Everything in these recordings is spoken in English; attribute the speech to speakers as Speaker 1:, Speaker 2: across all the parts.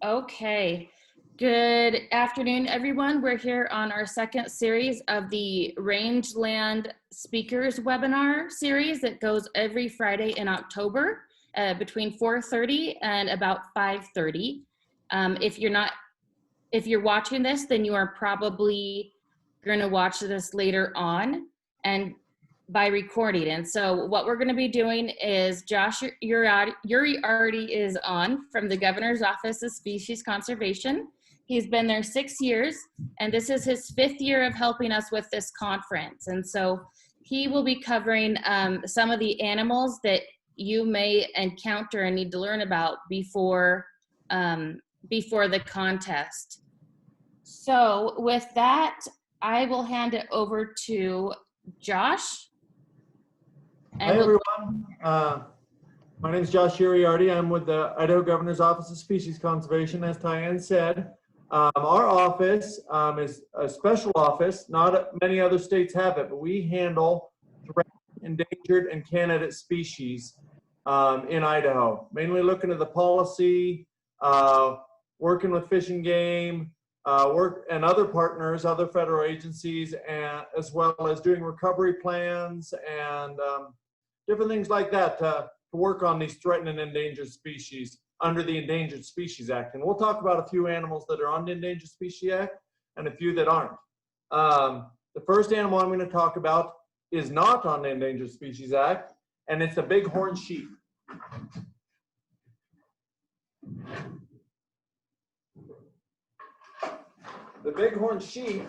Speaker 1: Okay, good afternoon, everyone. We're here on our second series of the Rangeland Speakers webinar series that goes every Friday in October between 4:30 and about 5:30. If you're watching this, then you are probably going to watch this later on and by recording. And so what we're going to be doing is Josh Uriarte is on from the Governor's Office of Species Conservation. He's been there 6 years, and this is his 5th year of helping us with this conference. And so he will be covering some of the animals that you may encounter and need to learn about before the contest. So with that, I will hand it over to Josh.
Speaker 2: Hi, everyone. My name is Josh Uriarte. I'm with the Idaho Governor's Office of Species Conservation, as Tyann said. Our office is a special office. Not many other states have it, but we handle threatened, endangered, and candidate species in Idaho. Mainly looking at the policy, working with Fish and Game, and other partners, other federal agencies, and as well as doing recovery plans and different things like that to work on these threatened and endangered species under the Endangered Species Act. And we'll talk about a few animals that are on the Endangered Species Act and a few that aren't. The first animal I'm going to talk about is not on the Endangered Species Act, and it's a bighorn sheep. The bighorn sheep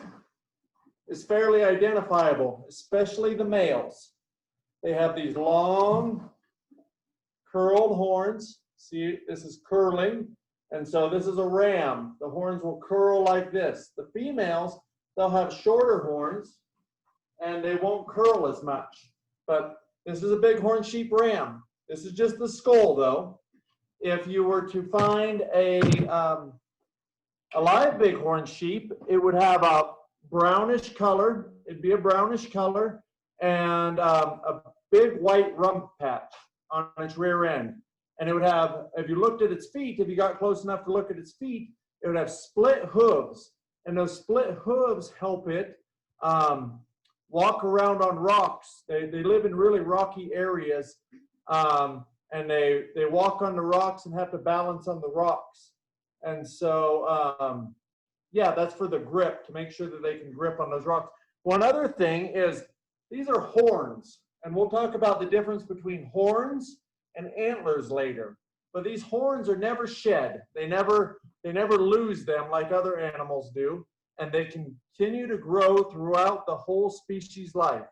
Speaker 2: is fairly identifiable, especially the males. They have these long, curled horns. See, this is curling, and so this is a ram. The horns will curl like this. The females, they'll have shorter horns, and they won't curl as much. But this is a bighorn sheep ram. This is just the skull, though. If you were to find a live bighorn sheep, it would have a brownish color. It'd be a brownish color and a big white rump patch on its rear end. And it would have, if you looked at its feet, if you got close enough to look at its feet, it would have split hooves. And those split hooves help it walk around on rocks. They live in really rocky areas, and they walk on the rocks and have to balance on the rocks. And so, yeah, that's for the grip, to make sure that they can grip on those rocks. One other thing is, these are horns, and we'll talk about the difference between horns and antlers later. But these horns are never shed. They never lose them like other animals do, and they continue to grow throughout the whole species life.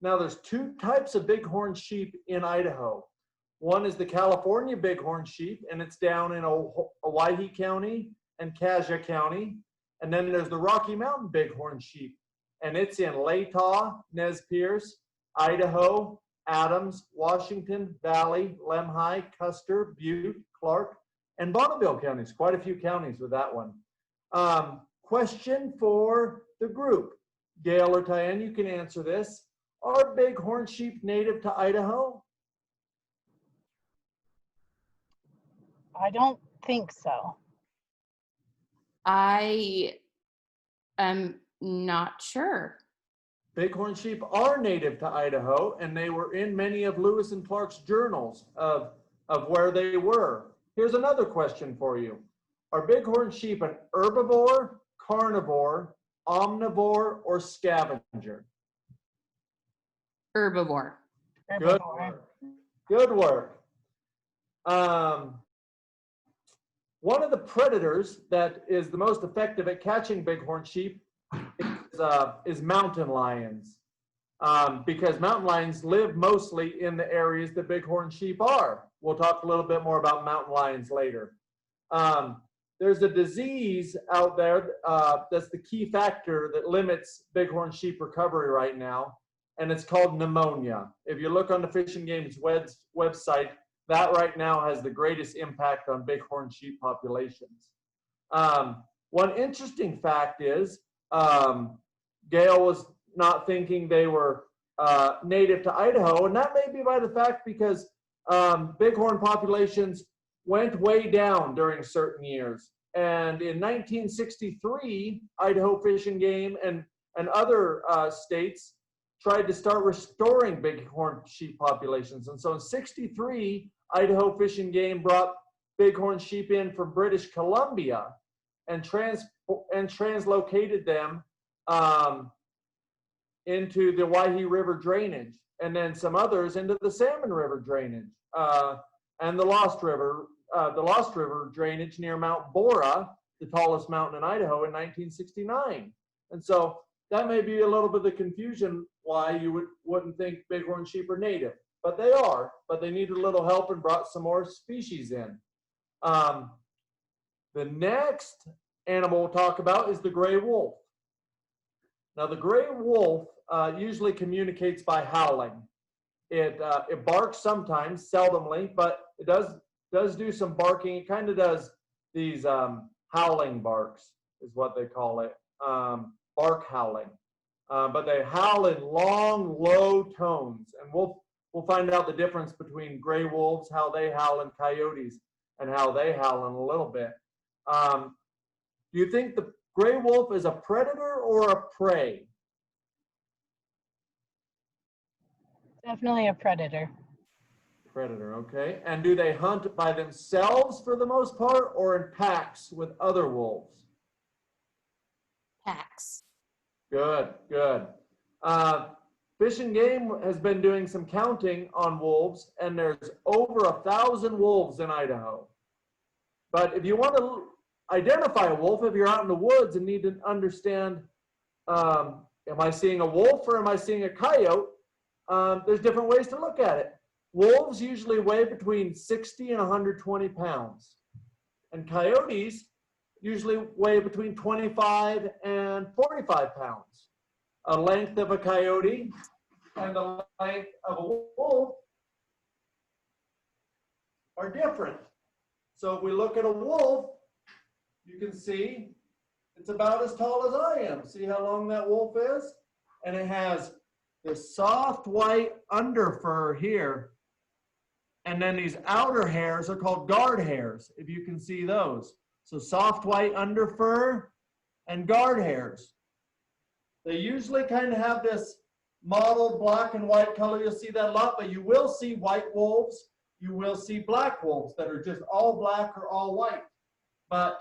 Speaker 2: Now, there's 2 types of bighorn sheep in Idaho. One is the California bighorn sheep, and it's down in Owyhee County and Cassia County. And then there's the Rocky Mountain bighorn sheep, and it's in Latah, Nez Perce, Idaho, Adams, Washington, Valley, Lemhi, Custer, Butte, Clark, and Bonneville counties. Quite a few counties with that one. Question for the group. Gail or Tyann, you can answer this. Are bighorn sheep native to Idaho?
Speaker 3: I don't think so.
Speaker 1: I am not sure.
Speaker 2: Bighorn sheep are native to Idaho, and they were in many of Lewis and Clark's journals of where they were. Here's another question for you. Are bighorn sheep an herbivore, carnivore, omnivore, or scavenger?
Speaker 1: Herbivore.
Speaker 2: Good work. Good work. One of the predators that is the most effective at catching bighorn sheep is mountain lions, because mountain lions live mostly in the areas that bighorn sheep are. We'll talk a little bit more about mountain lions later. There's a disease out there that's the key factor that limits bighorn sheep recovery right now, and it's called pneumonia. If you look on the Fish and Game's website, that right now has the greatest impact on bighorn sheep populations. One interesting fact is, Gail was not thinking they were native to Idaho, and that may be by the fact because bighorn populations went way down during certain years. And in 1963, Idaho Fish and Game and other states tried to start restoring bighorn sheep populations. And so in 63, Idaho Fish and Game brought bighorn sheep in from British Columbia and translocated them into the Waihe River drainage, and then some others into the Salmon River drainage and the Lost River drainage near Mount Bora, the tallest mountain in Idaho, in 1969. And so that may be a little bit of the confusion why you wouldn't think bighorn sheep are native, but they are. But they needed a little help and brought some more species in. The next animal we'll talk about is the gray wolf. Now, the gray wolf usually communicates by howling. It barks sometimes, seldomly, but it does do some barking. It kind of does these howling barks, is what they call it, bark howling. But they howl in long, low tones, and we'll find out the difference between gray wolves, how they howl, and coyotes, and how they howl in a little bit. Do you think the gray wolf is a predator or a prey?
Speaker 3: Definitely a predator.
Speaker 2: Predator, okay. And do they hunt by themselves for the most part, or in packs with other wolves?
Speaker 1: Packs.
Speaker 2: Good, good. Fish and Game has been doing some counting on wolves, and there's over 1,000 wolves in Idaho. But if you want to identify a wolf, if you're out in the woods and need to understand, am I seeing a wolf or am I seeing a coyote? There's different ways to look at it. Wolves usually weigh between 60 and 120 pounds. And coyotes usually weigh between 25 and 45 pounds. A length of a coyote and the length of a wolf are different. So if we look at a wolf, you can see it's about as tall as I am. See how long that wolf is? And it has this soft white underfur here. And then these outer hairs are called guard hairs, if you can see those. So soft white underfur and guard hairs. They usually kind of have this mottled black and white color. You'll see that a lot, but you will see white wolves. You will see black wolves that are just all black or all white. But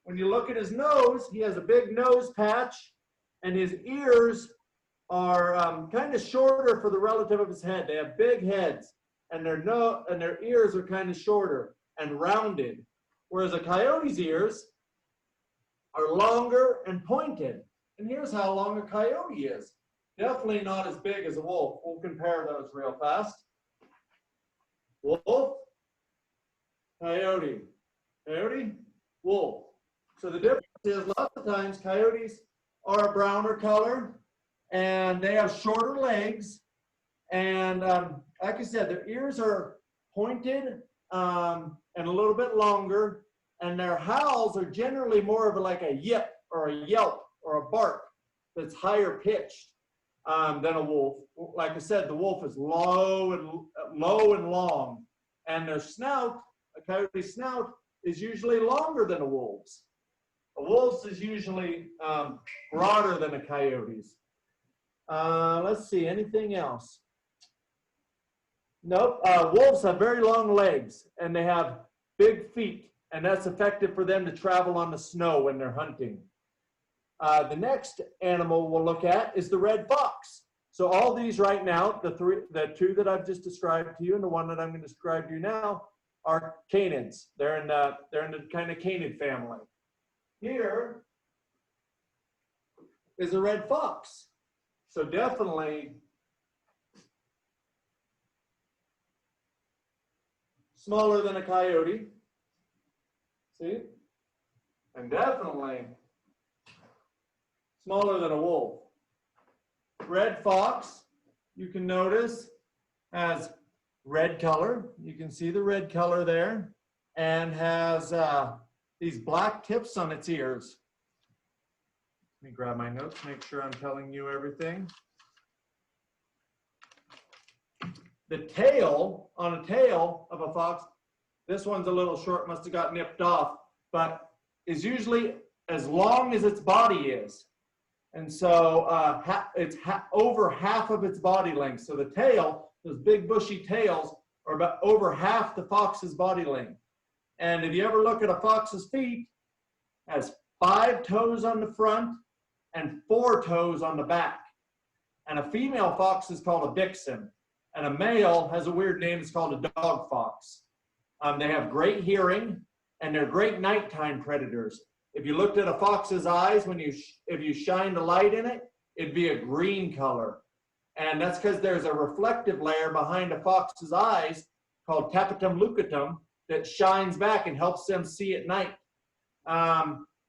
Speaker 2: when you look at his nose, he has a big nose patch, and his ears are kind of shorter for the relative of his head. They have big heads, and their ears are kind of shorter and rounded, whereas a coyote's ears are longer and pointed. And here's how long a coyote is. Definitely not as big as a wolf. We'll compare those real fast. Wolf, coyote, coyote, wolf. So the difference is lots of times coyotes are a browner color and they have shorter legs. And like I said, their ears are pointed and a little bit longer. And their howls are generally more of like a yip or a yelp or a bark that's higher pitched than a wolf. Like I said, the wolf is low and long, and their snout, a coyote's snout, is usually longer than a wolf's. A wolf's is usually broader than a coyote's. Let's see, anything else? Nope. Wolves have very long legs, and they have big feet, and that's effective for them to travel on the snow when they're hunting. The next animal we'll look at is the red fox. So all these right now, the two that I've just described to you and the one that I'm going to describe to you now are canids. They're in the kind of canid family. Here is a red fox. So definitely smaller than a coyote. See? And definitely smaller than a wolf. Red fox, you can notice, has red color. You can see the red color there, and has these black tips on its ears. Let me grab my notes, make sure I'm telling you everything. The tail, on a tail of a fox, This one's a little short, must have got nipped off, but is usually as long as its body is. And so it's over half of its body length. So the tail, those big bushy tails, are about over half the fox's body length. And if you ever look at a fox's feet, it has 5 toes on the front and 4 toes on the back. And a female fox is called a vixen. And a male has a weird name, it's called a dog fox. They have great hearing, and they're great nighttime predators. If you looked at a fox's eyes, if you shined a light in it, it'd be a green color. And that's because there's a reflective layer behind a fox's eyes called tapetum lucidum that shines back and helps them see at night.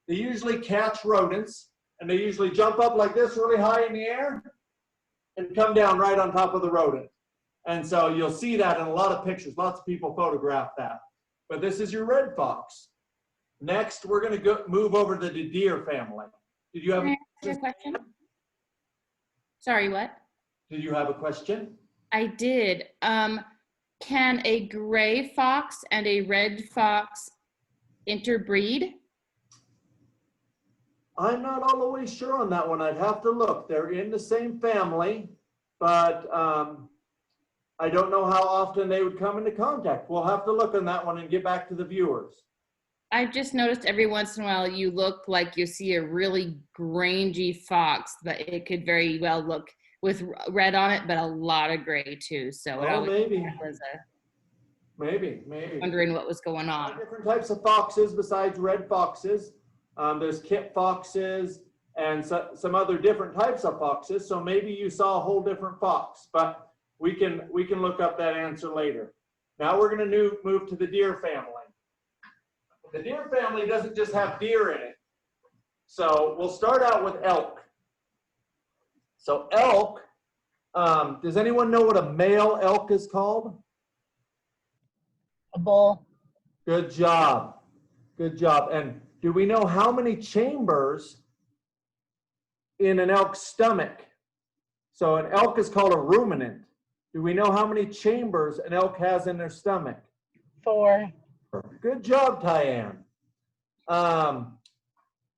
Speaker 2: They usually catch rodents, and they usually jump up like this really high in the air and come down right on top of the rodent. And so you'll see that in a lot of pictures. Lots of people photograph that. But this is your red fox. Next, we're going to move over to the deer family. Did you have
Speaker 1: a question? Sorry, what?
Speaker 2: Did you have a question?
Speaker 1: I did. Can a gray fox and a red fox interbreed?
Speaker 2: I'm not all the way sure on that one. I'd have to look. They're in the same family, but I don't know how often they would come into contact. We'll have to look on that one and get back to the viewers.
Speaker 1: I've just noticed every once in a while you look like you see a really grangy fox, but it could very well look with red on it, but a lot of gray too. So
Speaker 2: maybe.
Speaker 1: Maybe. Wondering what was going on.
Speaker 2: Different types of foxes besides red foxes. There's kit foxes and some other different types of foxes. So maybe you saw a whole different fox, but we can look up that answer later. Now we're going to move to the deer family. The deer family doesn't just have deer in it. So we'll start out with elk. So elk, does anyone know what a male elk is called?
Speaker 3: A bull.
Speaker 2: Good job. Good job. And do we know how many chambers in an elk's stomach? So an elk is called a ruminant. Do we know how many chambers an elk has in their stomach?
Speaker 3: 4.
Speaker 2: Good job, Tyann.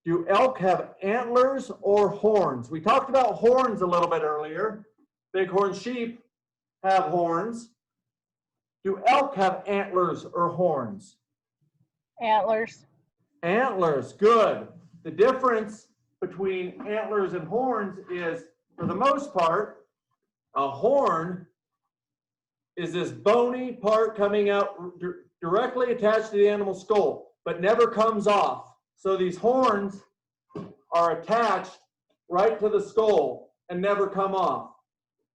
Speaker 2: Do elk have antlers or horns? We talked about horns a little bit earlier. Bighorn sheep have horns. Do elk have antlers or horns?
Speaker 3: Antlers.
Speaker 2: Antlers, good. The difference between antlers and horns is, for the most part, a horn is this bony part coming out directly attached to the animal's skull, but never comes off. So these horns are attached right to the skull and never come off.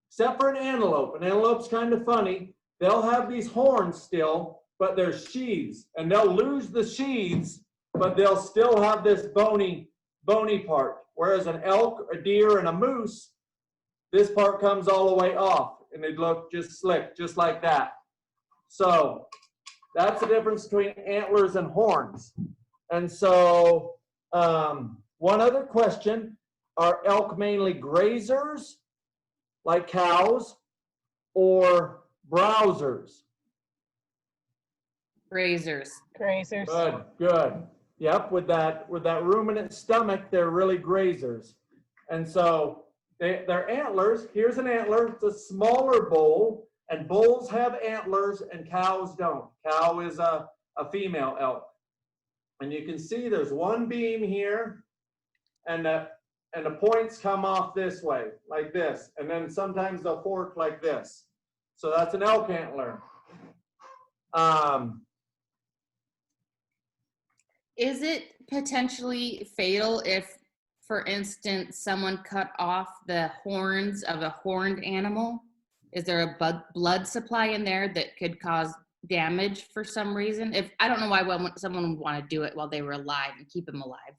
Speaker 2: Except for an antelope. An antelope's kind of funny. They'll have these horns still, but they're sheaths. And they'll lose the sheaths, but they'll still have this bony part. Whereas an elk, a deer, and a moose, this part comes all the way off. And they look just slick, just like that. So that's the difference between antlers and horns. And so one other question, are elk mainly grazers, like cows, or browsers?
Speaker 1: Grazers.
Speaker 3: Grazers.
Speaker 2: Good. Yep, with that ruminant stomach, they're really grazers. And so their antlers, here's an antler, it's a smaller bull, and bulls have antlers and cows don't. Cow is a female elk. And you can see there's one beam here, and the points come off this way, like this. And then sometimes they'll fork like this. So that's an elk antler.
Speaker 1: Is it potentially fatal if, for instance, someone cut off the horns of a horned animal? Is there a blood supply in there that could cause damage for some reason? I don't know why someone would want to do it while they were alive and keep them alive,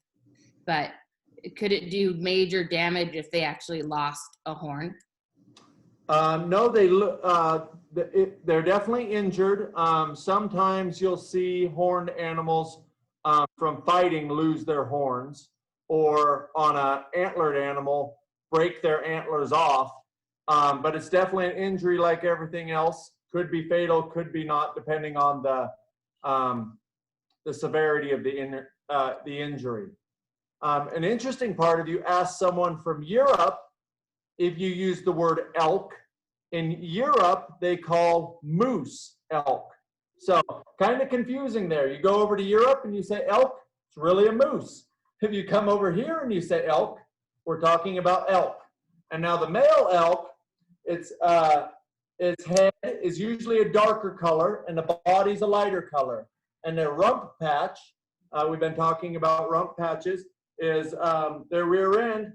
Speaker 1: but could it do major damage if they actually lost a horn?
Speaker 2: No, they're definitely injured. Sometimes you'll see horned animals from fighting lose their horns, or on an antlered animal break their antlers off. But it's definitely an injury like everything else. Could be fatal, could be not, depending on the the severity of the injury. An interesting part, if you ask someone from Europe, if you use the word elk, in Europe, they call moose elk. So kind of confusing there. You go over to Europe and you say elk, it's really a moose. If you come over here and you say elk, we're talking about elk. And now the male elk, its head is usually a darker color and the body's a lighter color. And their rump patch, we've been talking about rump patches, is their rear end.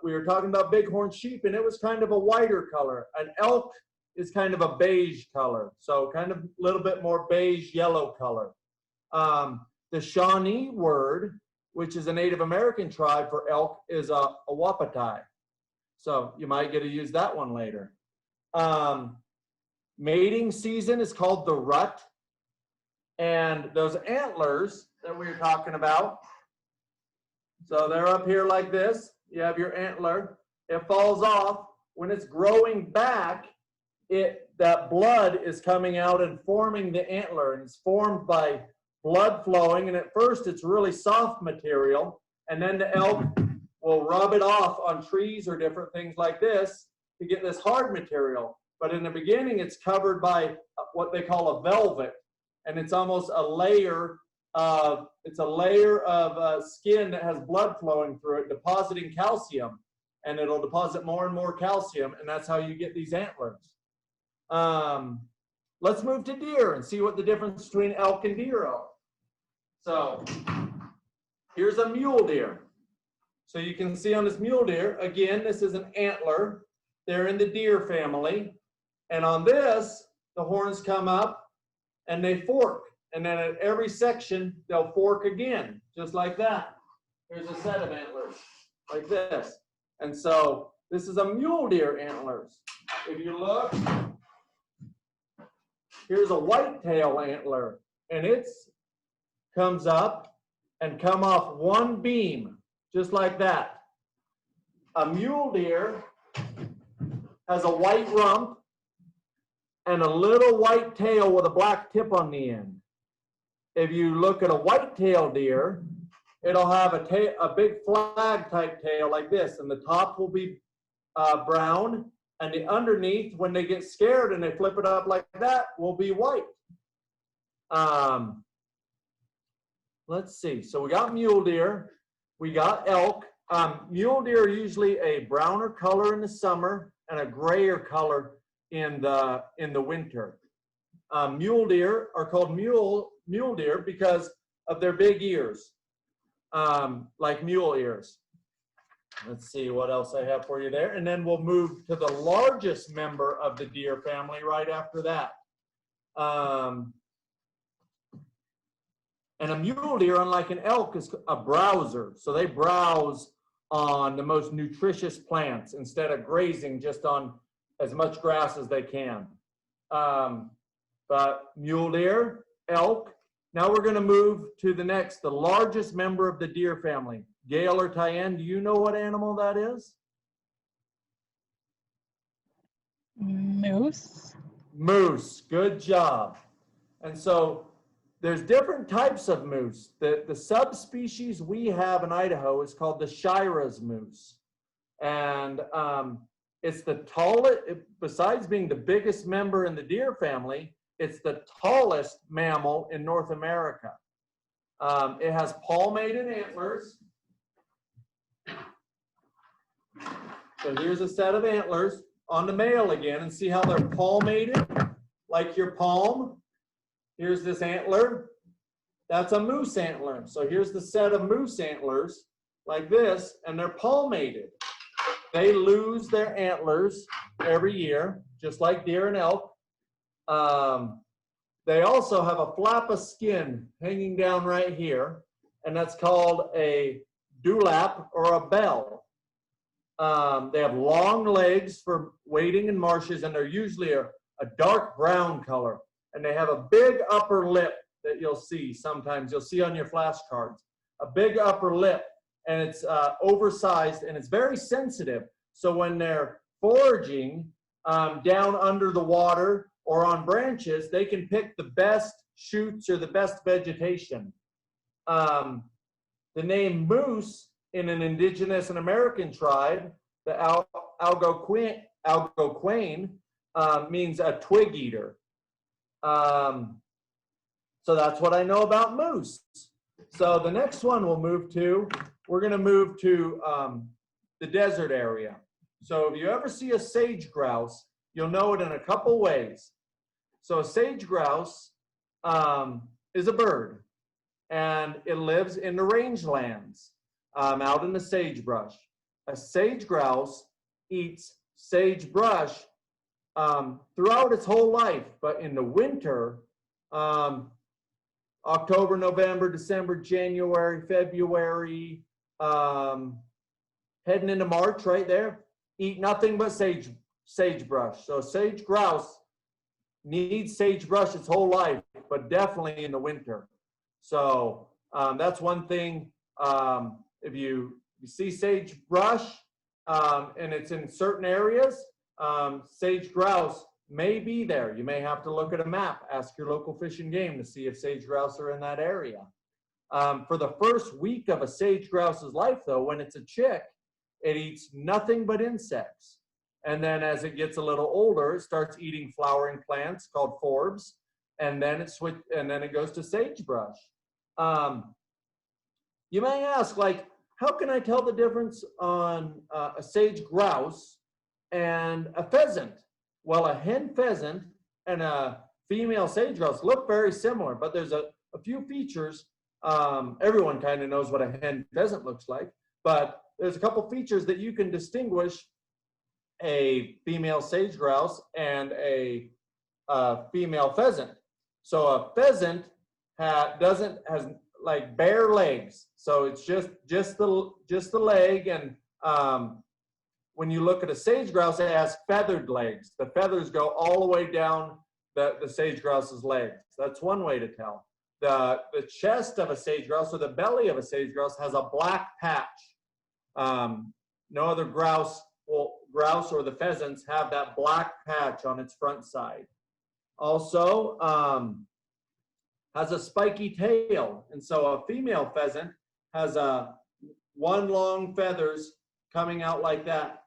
Speaker 2: We were talking about bighorn sheep and it was kind of a whiter color. An elk is kind of a beige color. So kind of a little bit more beige yellow color. The Shawnee word, which is a Native American tribe for elk, is a wapatai. So you might get to use that one later. Mating season is called the rut. And those antlers that we were talking about, so they're up here like this. You have your antler. It falls off. When it's growing back, that blood is coming out and forming the antler. And it's formed by blood flowing. And at first, it's really soft material. And then the elk will rub it off on trees or different things like this to get this hard material. But in the beginning, it's covered by what they call a velvet. And it's almost a layer of, skin that has blood flowing through it, depositing calcium. And it'll deposit more and more calcium. And that's how you get these antlers. Let's move to deer and see what the difference between elk and deer are. So here's a mule deer. So you can see on this mule deer, again, this is an antler. They're in the deer family. And on this, the horns come up and they fork. And then at every section, they'll fork again, just like that. Here's a set of antlers, like this. And so this is a mule deer antlers. If you look, here's a whitetail antler. And it comes up and come off one beam, just like that. A mule deer has a white rump and a little white tail with a black tip on the end. If you look at a white-tailed deer, it'll have a big flag type tail like this, and the top will be brown, and the underneath, when they get scared and they flip it up like that, will be white. Let's see. So we got mule deer, we got elk. Mule deer are usually a browner color in the summer and a grayer color in the winter. Mule deer are called mule deer because of their big ears, like mule ears. Let's see what else I have for you there. And then we'll move to the largest member of the deer family right after that. And a mule deer, unlike an elk, is a browser. So they browse on the most nutritious plants instead of grazing just on as much grass as they can. But mule deer, elk. Now we're going to move to the largest member of the deer family. Gail or Tyann, do you know what animal that is?
Speaker 3: Moose.
Speaker 2: Moose, good job. And so there's different types of moose. The subspecies we have in Idaho is called the Shiras moose. And it's the tallest, besides being the biggest member in the deer family, it's the tallest mammal in North America. It has palmated antlers. So here's a set of antlers on the male again, and see how they're palmated, like your palm. Here's this antler. That's a moose antler. So here's the set of moose antlers, like this, and they're palmated. They lose their antlers every year, just like deer and elk. They also have a flap of skin hanging down right here, and that's called a dewlap or a bell. They have long legs for wading in marshes, and they're usually a dark brown color. And they have a big upper lip that you'll see sometimes. You'll see on your flashcards. A big upper lip, and it's oversized, and it's very sensitive. So when they're foraging down under the water or on branches, they can pick the best shoots or the best vegetation. The name moose in an indigenous and American tribe, the Algonquin, means a twig eater. So that's what I know about moose. So the next one we're going to move to the desert area. So if you ever see a sage grouse, you'll know it in a couple ways. So a sage grouse is a bird, and it lives in the rangelands, out in the sagebrush. A sage grouse eats sagebrush throughout its whole life, but in the winter, October, November, December, January, February, heading into March right there, eat nothing but sagebrush. So sage grouse needs sagebrush its whole life, but definitely in the winter. So that's one thing. If you see sagebrush and it's in certain areas, sage grouse may be there. You may have to look at a map, ask your local Fish and Game to see if sage grouse are in that area. For the first week of a sage grouse's life, though, when it's a chick, it eats nothing but insects. And then as it gets a little older, it starts eating flowering plants called forbs, and then it goes to sagebrush. You may ask, like, how can I tell the difference on a sage grouse and a pheasant? Well, a hen pheasant and a female sage grouse look very similar, but there's a few features. Everyone kind of knows what a hen pheasant looks like, but there's a couple features that you can distinguish a female sage grouse and a female pheasant. So a pheasant has like bare legs, so it's just the leg, and when you look at a sage grouse, it has feathered legs. The feathers go all the way down the sage grouse's legs. That's one way to tell. The chest of a sage grouse, or the belly of a sage grouse, has a black patch. No other grouse or the pheasants have that black patch on its front side. Also, has a spiky tail, and so a female pheasant has one long feathers coming out like that.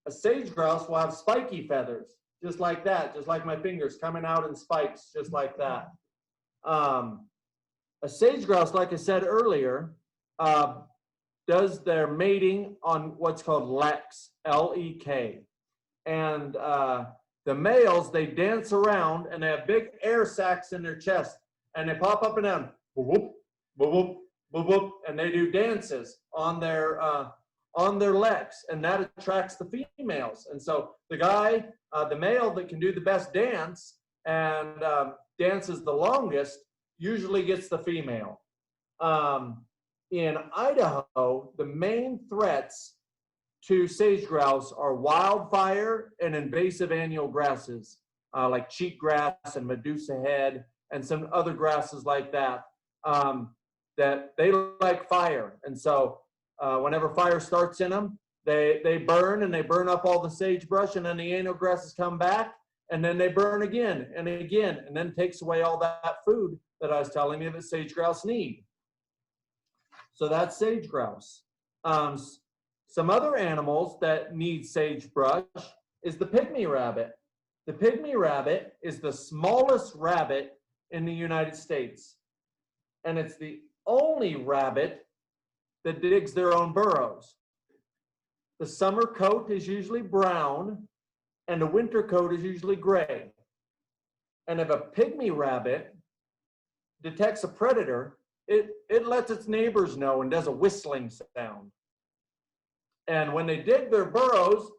Speaker 2: A sage grouse will have spiky feathers, just like that, just like my fingers coming out in spikes, just like that. A sage grouse, like I said earlier, does their mating on what's called leks, L-E-K. And the males, they dance around, and they have big air sacs in their chest, and they pop up and down, whoop, whoop, whoop, whoop, whoop, whoop, and they do dances on their leks, and that attracts the females. And so the male that can do the best dance and dances the longest usually gets the female. In Idaho, the main threats to sage grouse are wildfire and invasive annual grasses, like cheatgrass and Medusa head and some other grasses like that, that they like fire. And so whenever fire starts in them, they burn, and they burn up all the sagebrush, and then the annual grasses come back, and then they burn again and again, and then takes away all that food that I was telling you that sage grouse need. So that's sage grouse. Some other animals that need sagebrush is the pygmy rabbit. The pygmy rabbit is the smallest rabbit in the United States, and it's the only rabbit that digs their own burrows. The summer coat is usually brown, and the winter coat is usually gray. And if a pygmy rabbit detects a predator, it lets its neighbors know and does a whistling sound. And when they dig their burrows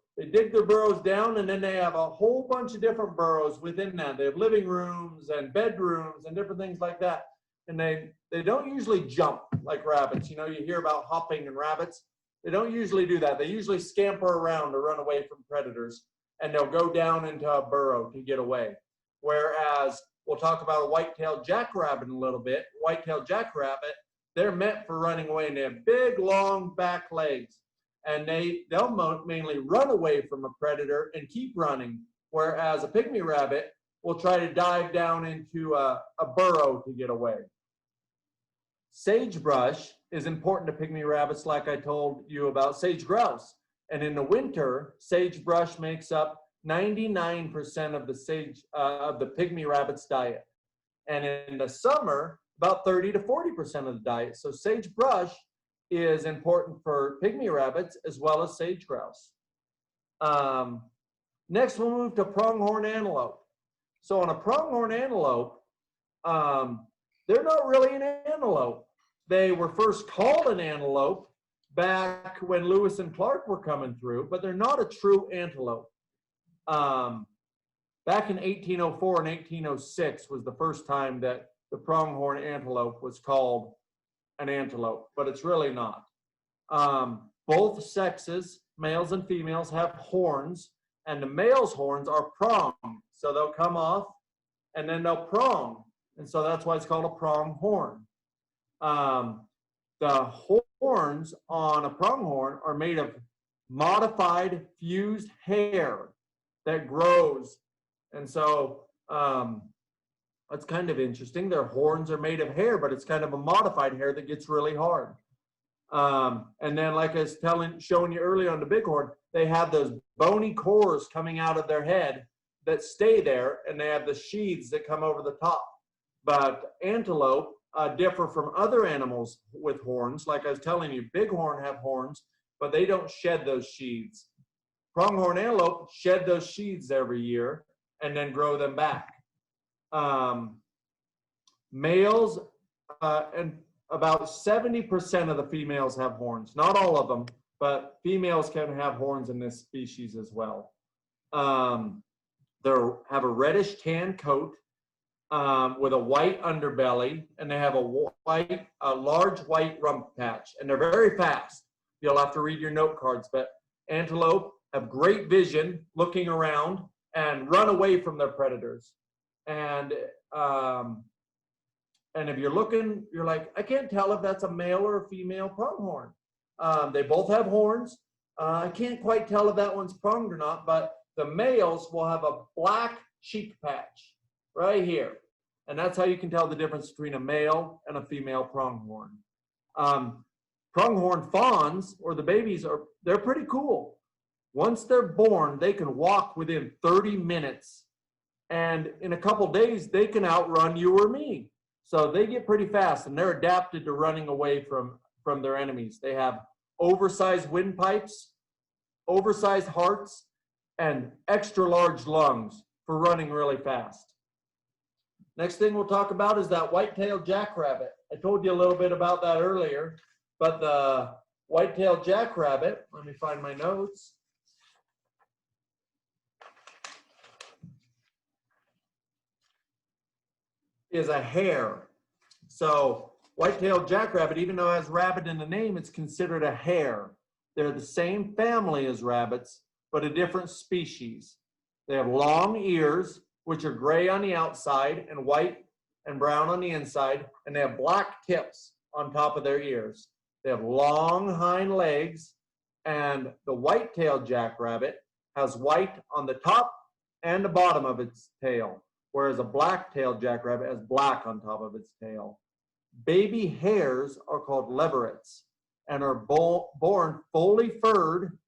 Speaker 2: down, and then they have a whole bunch of different burrows within that. They have living rooms and bedrooms and different things like that. And they don't usually jump like rabbits. You know, you hear about hopping and rabbits. They don't usually do that. They usually scamper around to run away from predators, and they'll go down into a burrow to get away. Whereas we'll talk about a white-tailed jackrabbit in a little bit. White-tailed jackrabbit, they're meant for running away, and they have big, long back legs. And they'll mainly run away from a predator and keep running. Whereas a pygmy rabbit will try to dive down into a burrow to get away. Sagebrush is important to pygmy rabbits, like I told you about sage grouse. And in the winter, sagebrush makes up 99% of the pygmy rabbit's diet. And in the summer, about 30 to 40% of the diet. So sagebrush is important for pygmy rabbits as well as sage grouse. Next, we'll move to pronghorn antelope. So on a pronghorn antelope, they're not really an antelope. They were first called an antelope back when Lewis and Clark were coming through, but they're not a true antelope. Back in 1804 and 1806 was the first time that the pronghorn antelope was called an antelope, but it's really not. Both sexes, males and females, have horns, and the male's horns are pronged. So they'll come off and then they'll prong. And so that's why it's called a pronghorn. The horns on a pronghorn are made of modified fused hair that grows. And so that's kind of interesting. Their horns are made of hair, but it's kind of a modified hair that gets really hard. And then, like I was showing you earlier on the bighorn, they have those bony cores coming out of their head that stay there, and they have the sheaths that come over the top. But antelope differ from other animals with horns. Like I was telling you, bighorn have horns, but they don't shed those sheaths. Pronghorn antelope shed those sheaths every year and then grow them back. Males, and about 70% of the females have horns. Not all of them, but females can have horns in this species as well. They have a reddish tan coat with a white underbelly, and they have a large white rump patch, and they're very fast. You'll have to read your note cards, but antelope have great vision, looking around, and run away from their predators. And if you're looking, you're like, I can't tell if that's a male or a female pronghorn. They both have horns. I can't quite tell if that one's pronged or not, but the males will have a black cheek patch right here. And that's how you can tell the difference between a male and a female pronghorn. Pronghorn fawns, or the babies, they're pretty cool. Once they're born, they can walk within 30 minutes. And in a couple days, they can outrun you or me. So they get pretty fast, and they're adapted to running away from their enemies. They have oversized windpipes, oversized hearts, and extra large lungs for running really fast. Next thing we'll talk about is that white-tailed jackrabbit. I told you a little bit about that earlier, but the white-tailed jackrabbit, let me find my notes. Is a hare. So white-tailed jackrabbit, even though it has rabbit in the name, it's considered a hare. They're the same family as rabbits, but a different species. They have long ears, which are gray on the outside and white and brown on the inside, and they have black tips on top of their ears. They have long hind legs, and the white-tailed jackrabbit has white on the top and the bottom of its tail, whereas a black-tailed jackrabbit has black on top of its tail. Baby hares are called leverets and are born fully furred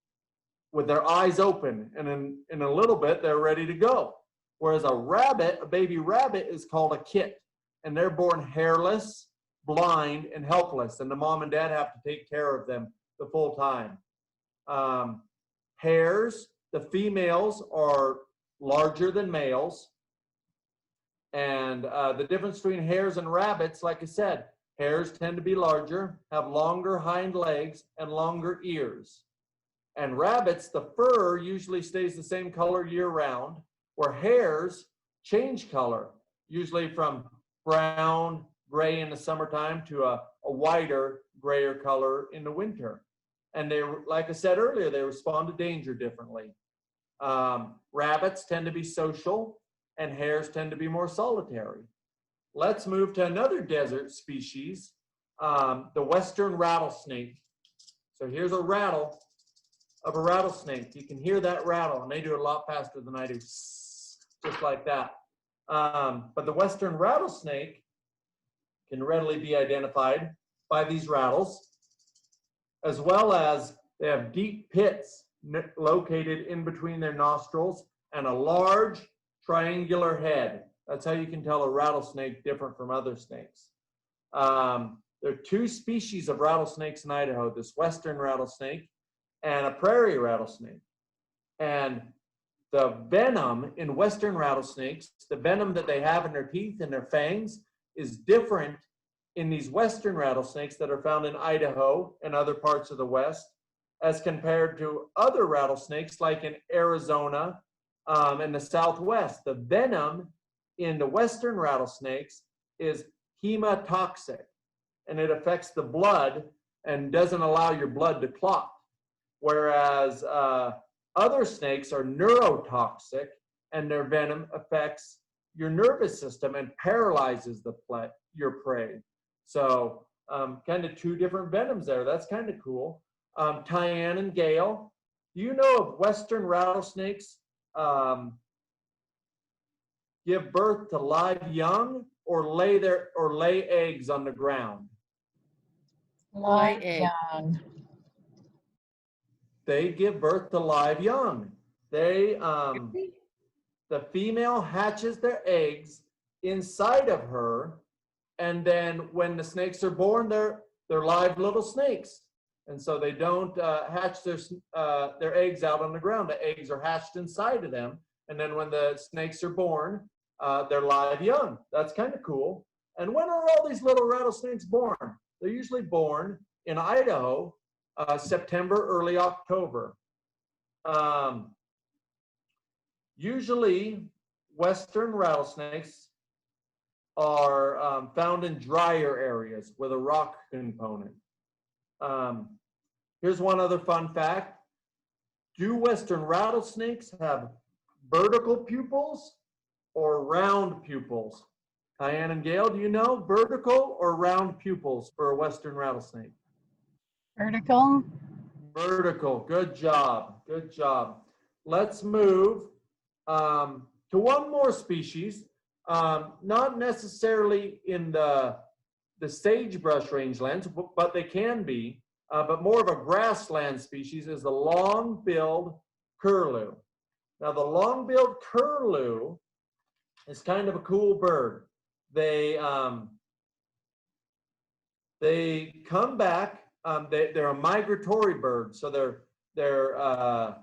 Speaker 2: with their eyes open, and in a little bit, they're ready to go. Whereas a baby rabbit is called a kit, and they're born hairless, blind, and helpless, and the mom and dad have to take care of them the full time. Hares, the females are larger than males, and the difference between hares and rabbits, like I said, hares tend to be larger, have longer hind legs, and longer ears. And rabbits, the fur usually stays the same color year-round, where hares change color, usually from brown, gray in the summertime to a whiter, grayer color in the winter. And they, like I said earlier, they respond to danger differently. Rabbits tend to be social, and hares tend to be more solitary. Let's move to another desert species, the western rattlesnake. So here's a rattle of a rattlesnake. You can hear that rattle, and they do it a lot faster than I do, just like that. But the western rattlesnake can readily be identified by these rattles, as well as they have deep pits located in between their nostrils and a large triangular head. That's how you can tell a rattlesnake different from other snakes. There are two species of rattlesnakes in Idaho, this western rattlesnake and a prairie rattlesnake. And the venom in western rattlesnakes, the venom that they have in their teeth and their fangs, is different in these western rattlesnakes that are found in Idaho and other parts of the West as compared to other rattlesnakes like in Arizona and the Southwest. The venom in the western rattlesnakes is hematoxic, and it affects the blood and doesn't allow your blood to clot. Whereas other snakes are neurotoxic, and their venom affects your nervous system and paralyzes your prey. So kind of two different venoms there. That's kind of cool. Tyann and Gail, do you know if western rattlesnakes give birth to live young or lay eggs on the ground?
Speaker 3: Live
Speaker 1: egg.
Speaker 3: young.
Speaker 2: They give birth to live young. They the female hatches their eggs inside of her, and then when the snakes are born, they're live little snakes, and so they don't hatch their eggs out on the ground. The eggs are hatched inside of them, and then when the snakes are born, they're live young. That's kind of cool. And when are all these little rattlesnakes born? They're usually born in Idaho, September, early October. Usually, western rattlesnakes are found in drier areas with a rock component. Here's one other fun fact. Do western rattlesnakes have vertical pupils or round pupils? Tyann and Gail, do you know vertical or round pupils for a western rattlesnake?
Speaker 3: Vertical.
Speaker 2: Vertical. Good job. Good job. Let's move to one more species, not necessarily in the sagebrush rangelands, but they can be, but more of a grassland species is the long-billed curlew. Now, the long-billed curlew is kind of a cool bird. They come back. They're a migratory bird, so they're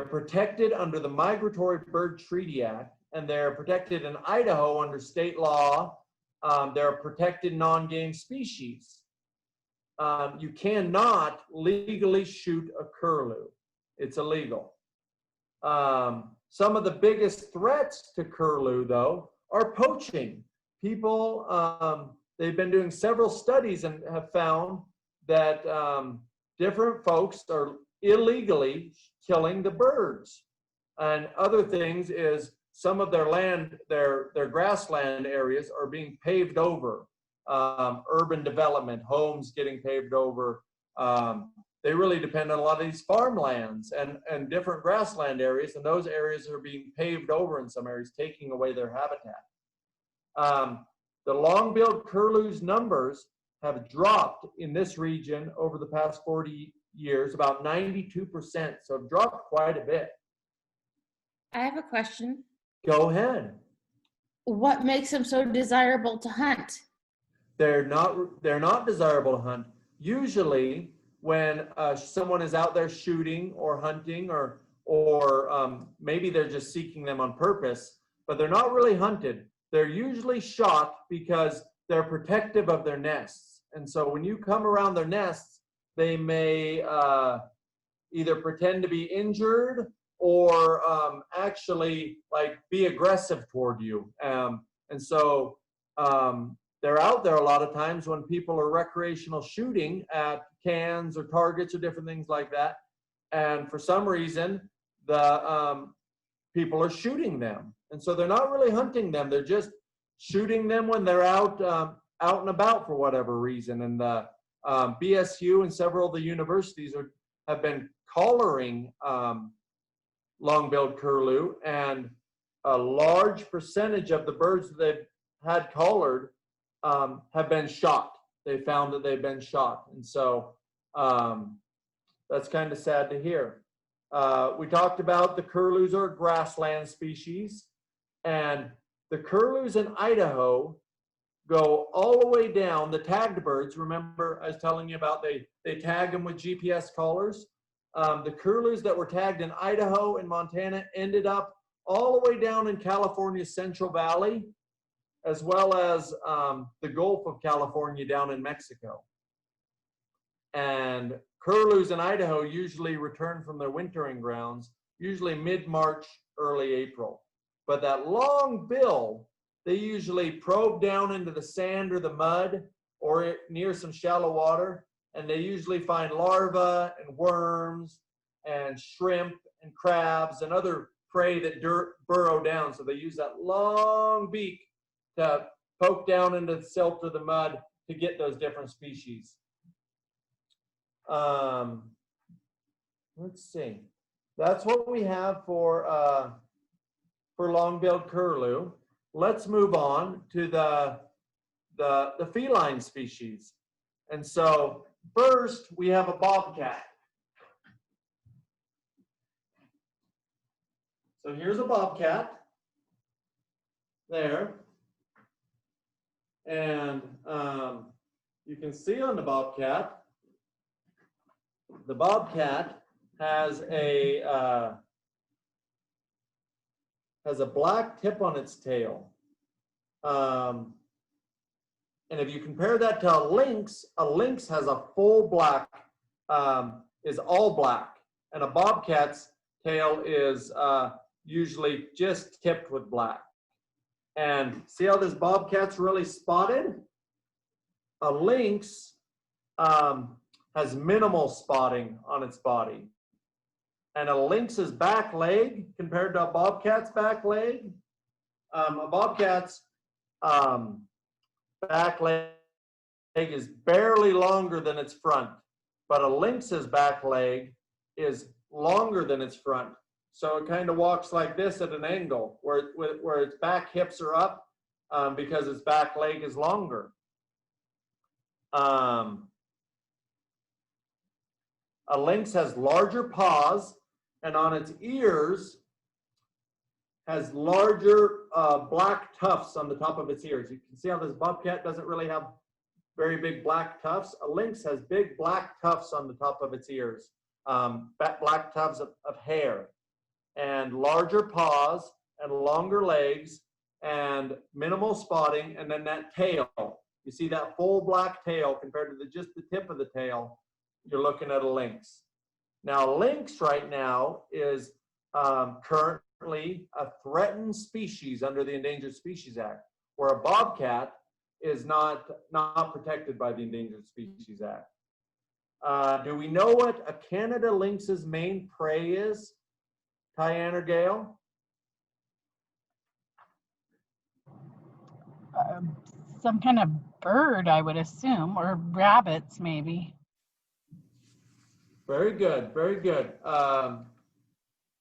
Speaker 2: protected under the Migratory Bird Treaty Act, and they're protected in Idaho under state law. They're a protected non-game species. You cannot legally shoot a curlew. It's illegal. Some of the biggest threats to curlew, though, are poaching. People, they've been doing several studies and have found that different folks are illegally killing the birds. And other things is some of their land, their grassland areas are being paved over. Urban development, homes getting paved over. They really depend on a lot of these farmlands and different grassland areas, and those areas are being paved over in some areas, taking away their habitat. The long-billed curlew's numbers have dropped in this region over the past 40 years, about 92%, so have dropped quite a bit.
Speaker 1: I have a question.
Speaker 2: Go ahead.
Speaker 1: What makes them so desirable to hunt?
Speaker 2: They're not desirable to hunt. Usually, when someone is out there shooting or hunting, or maybe they're just seeking them on purpose, but they're not really hunted. They're usually shot because they're protective of their nests. And so when you come around their nests, they may either pretend to be injured or actually like be aggressive toward you. And so they're out there a lot of times when people are recreational shooting at cans or targets or different things like that. And for some reason, the people are shooting them. And so they're not really hunting them. They're just shooting them when they're out and about for whatever reason. And the BSU and several of the universities have been collaring long-billed curlew, and a large percentage of the birds that they've had collared have been shot. They found that they've been shot. And so that's kind of sad to hear. We talked about the curlews are a grassland species, and the curlews in Idaho go all the way down. The tagged birds, remember I was telling you about they tag them with GPS collars. The curlews that were tagged in Idaho and Montana ended up all the way down in California's Central Valley, as well as the Gulf of California down in Mexico. And curlews in Idaho usually return from their wintering grounds, usually mid-March, early April. But that long bill, they usually probe down into the sand or the mud or near some shallow water, and they usually find larvae and worms and shrimp and crabs and other prey that burrow down. So they use that long beak to poke down into the silt or the mud to get those different species. Let's see. That's what we have for long-billed curlew. Let's move on to the feline species. And so first we have a bobcat. So here's a bobcat there. And you can see on the bobcat has a black tip on its tail. And if you compare that to a lynx has a full black, is all black. And a bobcat's tail is usually just tipped with black. And see how this bobcat's really spotted? A lynx has minimal spotting on its body. And a lynx's back leg compared to a bobcat's back leg, a bobcat's back leg is barely longer than its front, but a lynx's back leg is longer than its front. So it kind of walks like this at an angle, where its back hips are up because its back leg is longer. A lynx has larger paws, and on its ears has larger black tufts on the top of its ears. You can see how this bobcat doesn't really have very big black tufts. A lynx has big black tufts on the top of its ears, black tufts of hair, and larger paws and longer legs and minimal spotting, and then that tail. You see that full black tail compared to just the tip of the tail, you're looking at a lynx. Now, lynx right now is currently a threatened species under the Endangered Species Act, where a bobcat is not protected by the Endangered Species Act. Do we know what a Canada lynx's main prey is, Tyann or Gail?
Speaker 3: Some kind of bird, I would assume, or rabbits, maybe.
Speaker 2: Very good, very good. A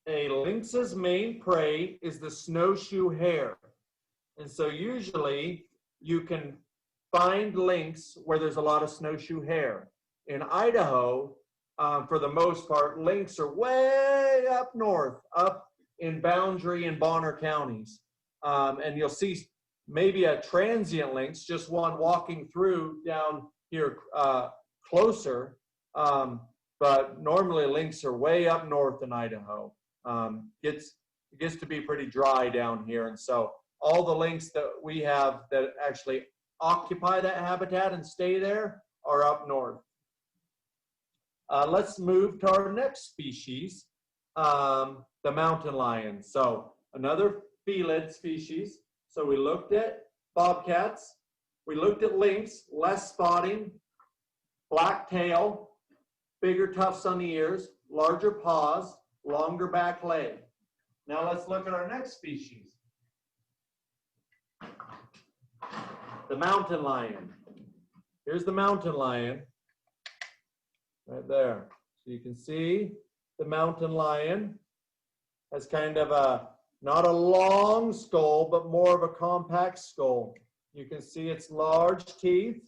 Speaker 2: lynx's main prey is the snowshoe hare. And so usually you can find lynx where there's a lot of snowshoe hare. In Idaho, for the most part, lynx are way up north, up in Boundary and Bonner counties. And you'll see maybe a transient lynx, just one walking through down here closer. But normally lynx are way up north in Idaho. It gets to be pretty dry down here. And so all the lynx that we have that actually occupy that habitat and stay there are up north. Let's move to our next species, the mountain lion. So another felid species. So we looked at bobcats, we looked at lynx, less spotting, black tail, bigger tufts on the ears, larger paws, longer back leg. Now let's look at our next species, the mountain lion. Here's the mountain lion right there. So you can see the mountain lion has kind of a Not a long skull, but more of a compact skull. You can see its large teeth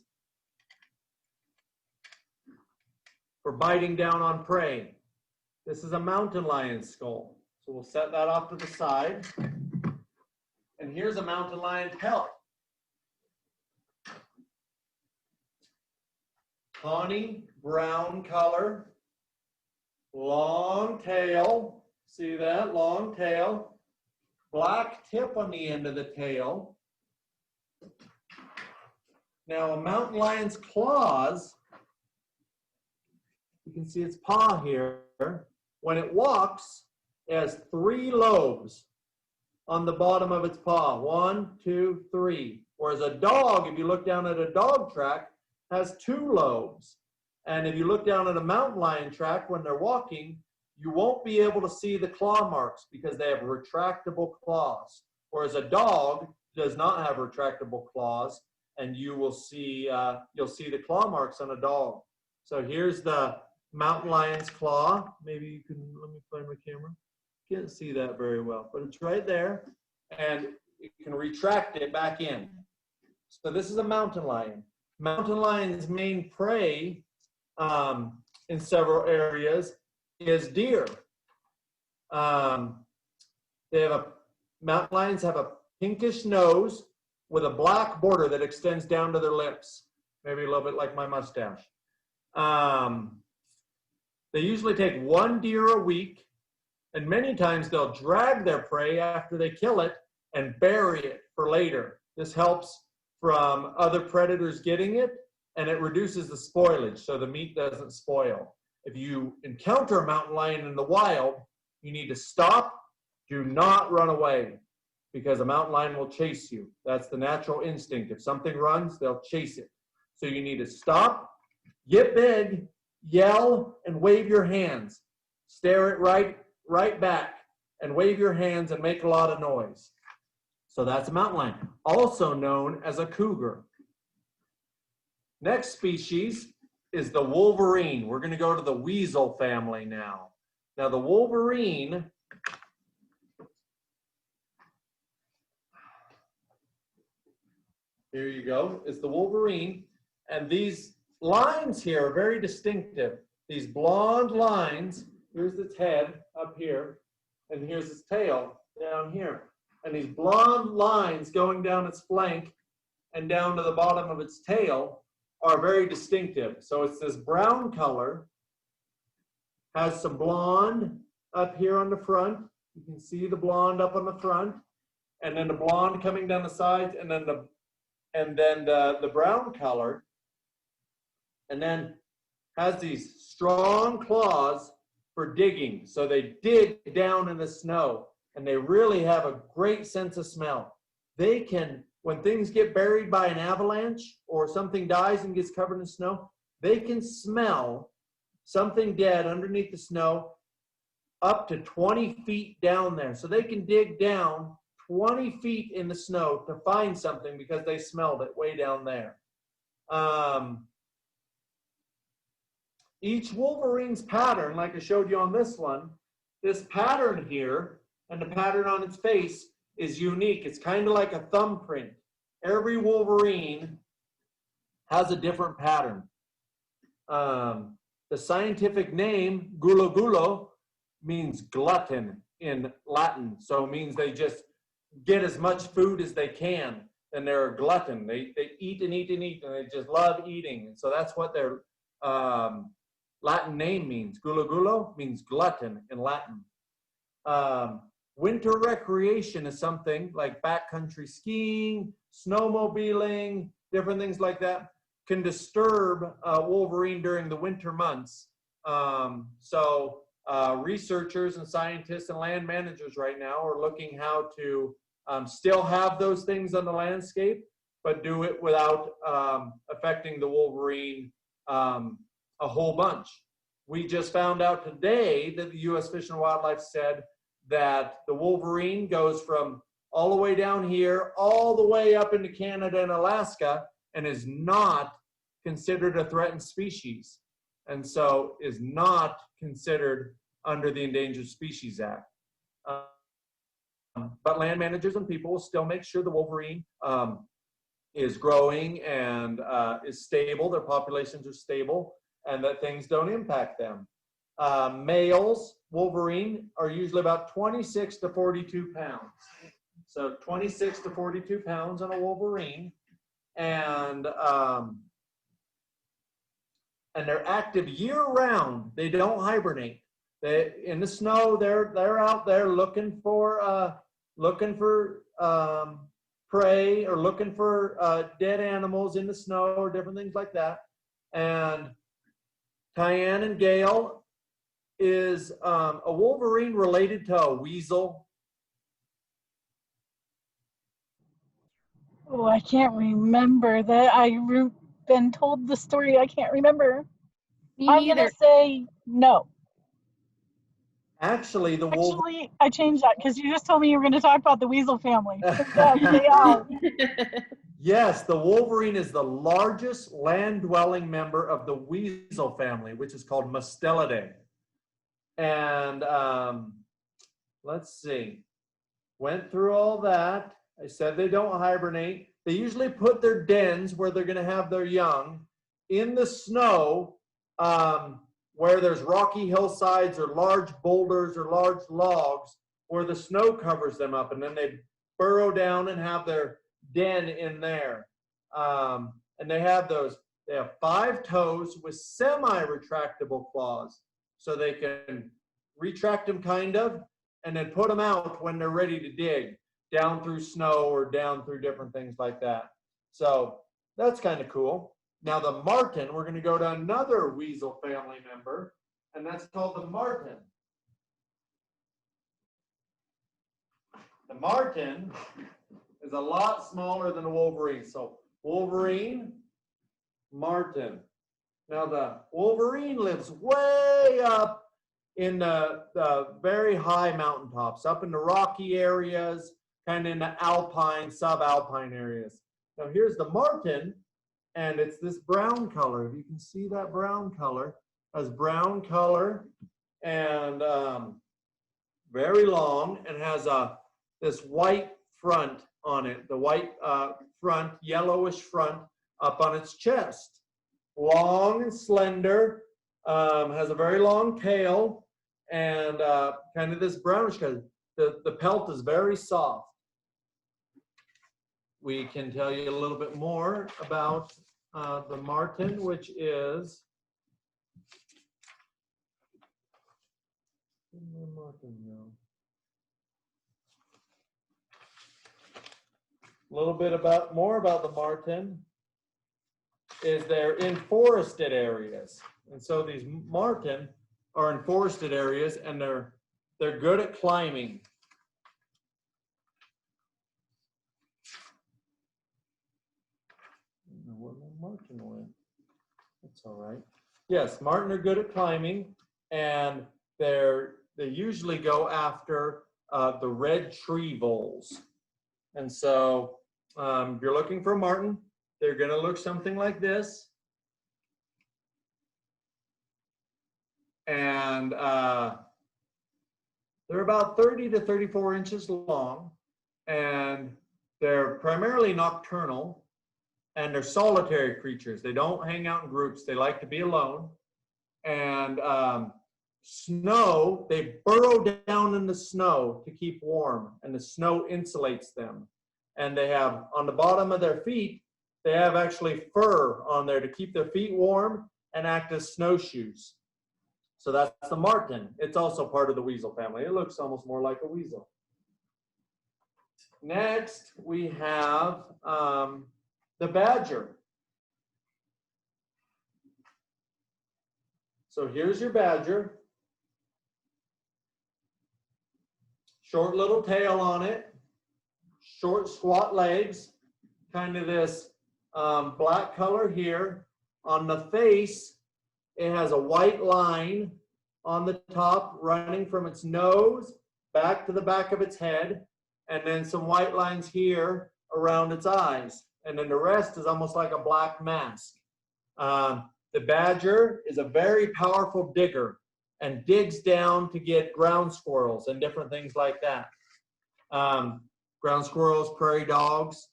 Speaker 2: for biting down on prey. This is a mountain lion skull. So we'll set that off to the side. And here's a mountain lion pelt. Tawny brown color, long tail. See that? Long tail. Black tip on the end of the tail. Now, a mountain lion's claws, you can see its paw here. When it walks, it has 3 lobes on the bottom of its paw. 1, 2, 3. Whereas a dog, if you look down at a dog track, has 2 lobes. And if you look down at a mountain lion track when they're walking, you won't be able to see the claw marks because they have retractable claws. Whereas a dog does not have retractable claws, and you will see you'll see the claw marks on a dog. So here's the mountain lion's claw. Maybe you can, let me find my camera. Can't see that very well, but it's right there, and you can retract it back in. So this is a mountain lion. Mountain lion's main prey in several areas is deer. Mountain lions have a pinkish nose with a black border that extends down to their lips, maybe a little bit like my mustache. They usually take 1 deer a week, and many times they'll drag their prey after they kill it and bury it for later. This helps from other predators getting it, and it reduces the spoilage so the meat doesn't spoil. If you encounter a mountain lion in the wild, you need to stop. Do not run away, because a mountain lion will chase you. That's the natural instinct. If something runs, they'll chase it. So you need to stop, get big, yell, and wave your hands. Stare it right back and wave your hands and make a lot of noise. So that's a mountain lion, also known as a cougar. Next species is the wolverine. We're going to go to the weasel family now. Now the wolverine here you go, is the wolverine. And these lines here are very distinctive. These blonde lines, here's its head up here, and here's its tail down here. And these blonde lines going down its flank and down to the bottom of its tail are very distinctive. So it's this brown color, has some blonde up here on the front. You can see the blonde up on the front, and then the blonde coming down the sides, and then the brown color, and then has these strong claws for digging. So they dig down in the snow, and they really have a great sense of smell. They can, when things get buried by an avalanche or something dies and gets covered in snow, they can smell something dead underneath the snow up to 20 feet down there. So they can dig down 20 feet in the snow to find something because they smelled it way down there. Each wolverine's pattern, like I showed you on this one, this pattern here and the pattern on its face is unique. It's kind of like a thumbprint. Every wolverine has a different pattern. The scientific name, gulo gulo, means glutton in Latin. So it means they just get as much food as they can, and they're a glutton. They eat and eat and eat, and they just love eating. And so that's what their Latin name means. Gulo gulo means glutton in Latin. Winter recreation is something like backcountry skiing, snowmobiling, different things like that can disturb wolverine during the winter months. Researchers and scientists and land managers right now are looking how to still have those things on the landscape, but do it without affecting the wolverine a whole bunch. We just found out today that the U.S. Fish and Wildlife said that the wolverine goes from all the way down here, all the way up into Canada and Alaska, and is not considered a threatened species, and so is not considered under the Endangered Species Act. But land managers and people will still make sure the wolverine is growing and is stable, their populations are stable, and that things don't impact them. Males, wolverine, are usually about 26 to 42 pounds. So 26 to 42 pounds on a wolverine. And they're active year-round. They don't hibernate. They, in the snow, they're out there looking for prey, or looking for dead animals in the snow or different things like that. And Tyann and Gail, is a wolverine related to a weasel?
Speaker 3: Oh, I can't remember that. I've been told the story. I can't remember.
Speaker 1: Me
Speaker 3: I'm
Speaker 1: neither.
Speaker 3: gonna say no.
Speaker 2: Actually, the wolverine.
Speaker 3: Actually, I changed that because you just told me you were going to talk about the weasel family. Yes, they are.
Speaker 2: Yes, the wolverine is the largest land-dwelling member of the weasel family, which is called Mustelidae. And let's see, went through all that. I said they don't hibernate. They usually put their dens where they're going to have their young in the snow, where there's rocky hillsides or large boulders or large logs where the snow covers them up, and then they burrow down and have their den in there. And they have 5 toes with semi-retractable claws, so they can retract them kind of, and then put them out when they're ready to dig down through snow or down through different things like that. So that's kind of cool. Now the marten, we're going to go to another weasel family member, and that's called the marten. The marten is a lot smaller than a wolverine. So wolverine, marten. Now the wolverine lives way up in the very high mountaintops, up in the rocky areas, kind of in the alpine, subalpine areas. Now here's the marten, and it's this brown color. If you can see that brown color, it has brown color and very long, and has this white front on it, the white front, yellowish front up on its chest. Long and slender, has a very long tail, and kind of this brownish color. The pelt is very soft. We can tell you a little bit more about the marten, which is a little bit more about the marten. Is they're in forested areas, and so these marten are in forested areas, and they're good at climbing. I don't know where my marten went. That's all right. Yes, marten are good at climbing, and they usually go after the red tree voles. And so if you're looking for a marten, they're going to look something like this. And they're about 30 to 34 inches long. And they're primarily nocturnal. And they're solitary creatures. They don't hang out in groups. They like to be alone. And snow, they burrow down in the snow to keep warm. And the snow insulates them. And they have, on the bottom of their feet, they have actually fur on there to keep their feet warm and act as snowshoes. So that's the marten. It's also part of the weasel family. It looks almost more like a weasel. Next, we have the badger. So here's your badger. Short little tail on it. Short, squat legs. Kind of this black color here. On the face, it has a white line on the top running from its nose back to the back of its head, and then some white lines here around its eyes. And then the rest is almost like a black mask. The badger is a very powerful digger and digs down to get ground squirrels and different things like that. Ground squirrels, prairie dogs,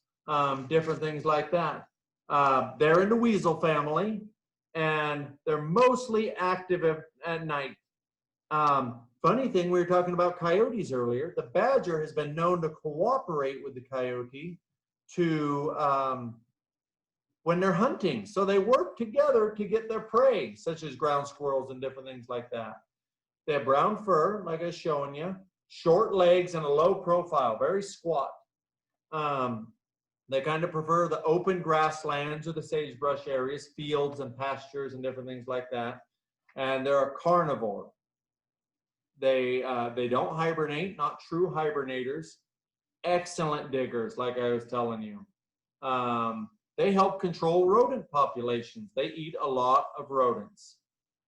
Speaker 2: different things like that. They're in the weasel family, and they're mostly active at night. Funny thing, we were talking about coyotes earlier. The badger has been known to cooperate with the coyote to when they're hunting. So they work together to get their prey, such as ground squirrels and different things like that. They have brown fur, like I was showing you, short legs and a low profile, very squat. They kind of prefer the open grasslands or the sagebrush areas, fields and pastures and different things like that. And they're a carnivore. They don't hibernate, not true hibernators. Excellent diggers, like I was telling you. They help control rodent populations. They eat a lot of rodents.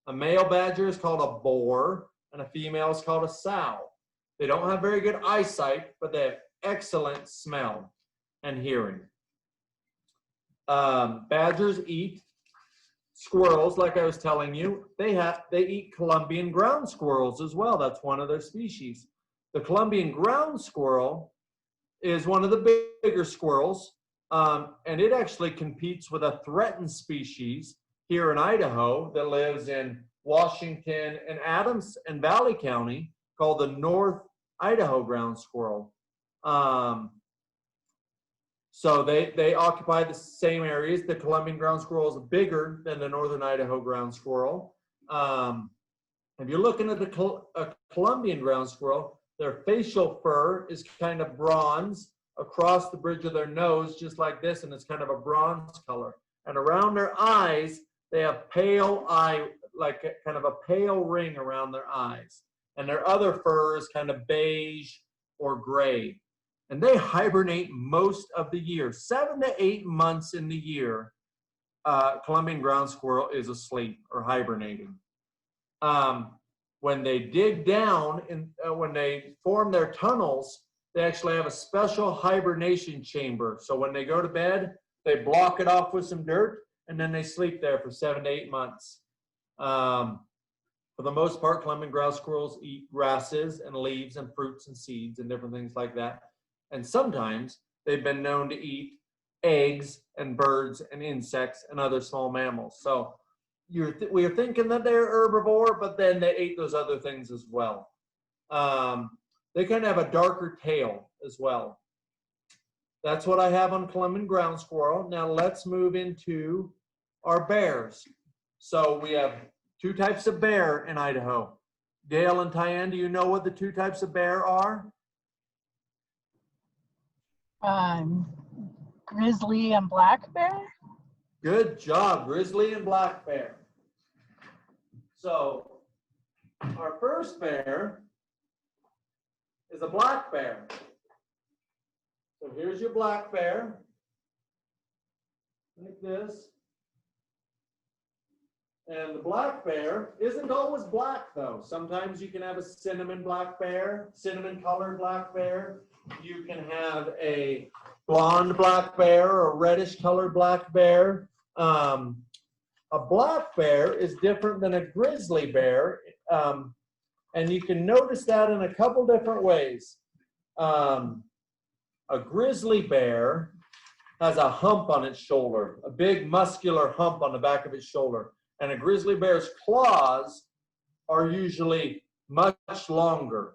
Speaker 2: A male badger is called a boar, and a female is called a sow. They don't have very good eyesight, but they have excellent smell and hearing. Badgers eat squirrels, like I was telling you. They eat Columbian ground squirrels as well. That's one of their species. The Columbian ground squirrel is one of the bigger squirrels, and it actually competes with a threatened species here in Idaho that lives in Washington and Adams and Valley County called the North Idaho ground squirrel. So they occupy the same areas. The Columbian ground squirrel is bigger than the Northern Idaho ground squirrel. If you're looking at a Columbian ground squirrel, their facial fur is kind of bronze across the bridge of their nose, just like this, and it's kind of a bronze color. And around their eyes, they have pale eye, like kind of a pale ring around their eyes. And their other fur is kind of beige or gray. And they hibernate most of the year. 7 to 8 months in the year, Columbian ground squirrel is asleep or hibernating. When they dig down and when they form their tunnels, they actually have a special hibernation chamber. So when they go to bed, they block it off with some dirt, and then they sleep there for 7 to 8 months. For the most part, Columbian ground squirrels eat grasses and leaves and fruits and seeds and different things like that. And sometimes they've been known to eat eggs and birds and insects and other small mammals. So we are thinking that they're herbivore, but then they ate those other things as well. They kind of have a darker tail as well. That's what I have on Columbian ground squirrel. Now let's move into our bears. So we have 2 types of bear in Idaho. Gail and Tyann, do you know what the 2 types of bear are?
Speaker 3: Grizzly and black bear.
Speaker 2: Good job, grizzly and black bear. So our first bear is a black bear. So here's your black bear, like this. And the black bear isn't always black though. Sometimes you can have a cinnamon black bear, cinnamon colored black bear. You can have a blonde black bear or a reddish colored black bear. A black bear is different than a grizzly bear. And you can notice that in a couple different ways. A grizzly bear has a hump on its shoulder, a big muscular hump on the back of its shoulder. And a grizzly bear's claws are usually much longer.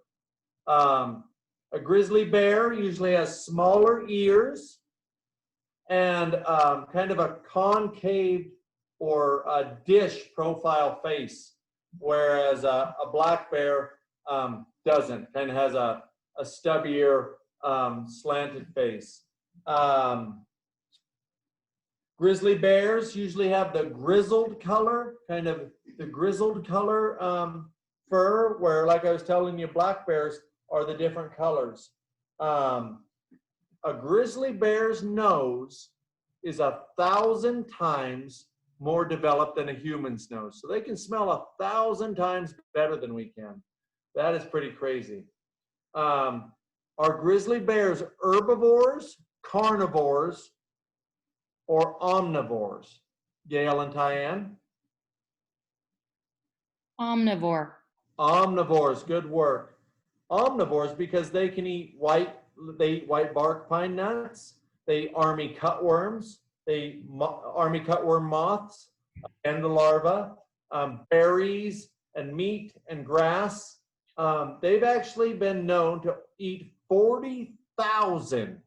Speaker 2: A grizzly bear usually has smaller ears and kind of a concave or a dish profile face, whereas a black bear doesn't, kind of has a stubbier, slanted face. Grizzly bears usually have the grizzled color, kind of the grizzled color fur, where, like I was telling you, black bears are the different colors. A grizzly bear's nose is 1,000 times more developed than a human's nose. So they can smell 1,000 times better than we can. That is pretty crazy. Are grizzly bears herbivores, carnivores, or omnivores? Gail and Tyann?
Speaker 1: Omnivore.
Speaker 2: Omnivores, good work. Omnivores because they can eat white they eat white bark pine nuts. They eat army cutworms. They eat army cutworm moths and the larvae, berries and meat and grass. They've actually been known to eat 40,000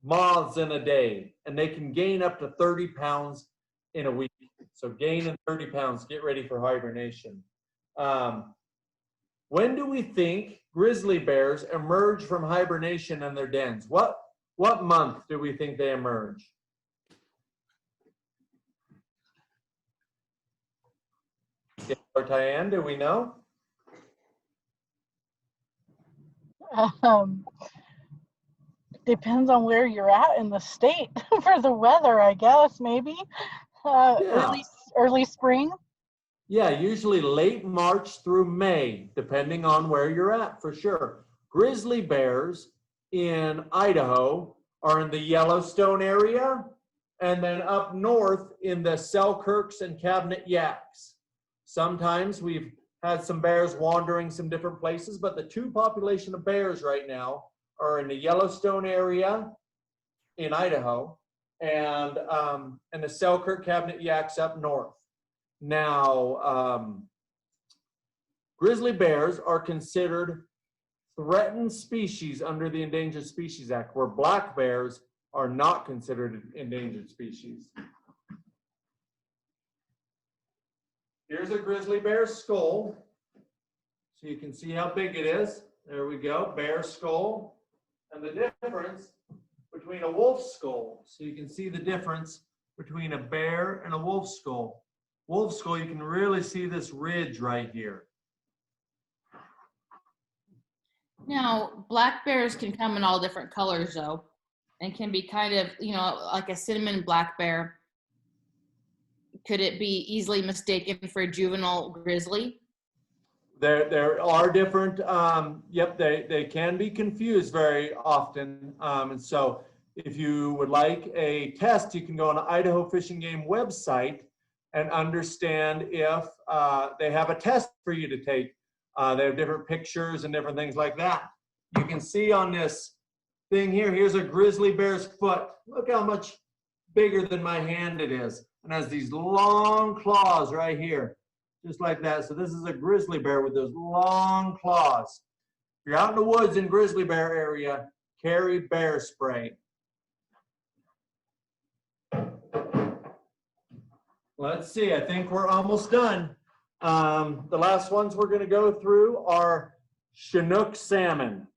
Speaker 2: moths in a day, and they can gain up to 30 pounds in a week. So gaining 30 pounds, get ready for hibernation. When do we think grizzly bears emerge from hibernation in their dens? What month do we think they emerge? Or Tyann, do we know?
Speaker 3: Depends on where you're at in the state for the weather, I guess, maybe.
Speaker 2: Yeah.
Speaker 3: Early spring.
Speaker 2: Yeah, usually late March through May, depending on where you're at, for sure. Grizzly bears in Idaho are in the Yellowstone area, and then up north in the Selkirks and Cabinet Yaks. Sometimes we've had some bears wandering some different places, but the two population of bears right now are in the Yellowstone area in Idaho and the Selkirk Cabinet Yaks up north. Now, grizzly bears are considered threatened species under the Endangered Species Act, where black bears are not considered endangered species. Here's a grizzly bear's skull. So you can see how big it is. There we go, bear skull. And the difference between a wolf skull. So you can see the difference between a bear and a wolf skull. Wolf skull, you can really see this ridge right here.
Speaker 1: Now, black bears can come in all different colors though, and can be kind of, you know, like a cinnamon black bear. Could it be easily mistaken for a juvenile grizzly?
Speaker 2: There are different, yep, they can be confused very often. And so if you would like a test, you can go on the Idaho Fish and Game website and understand if they have a test for you to take. They have different pictures and different things like that. You can see on this thing here, here's a grizzly bear's foot. Look how much bigger than my hand it is. And has these long claws right here, just like that. So this is a grizzly bear with those long claws. If you're out in the woods in grizzly bear area, carry bear spray. Let's see, I think we're almost done. The last ones we're going to go through are Chinook salmon.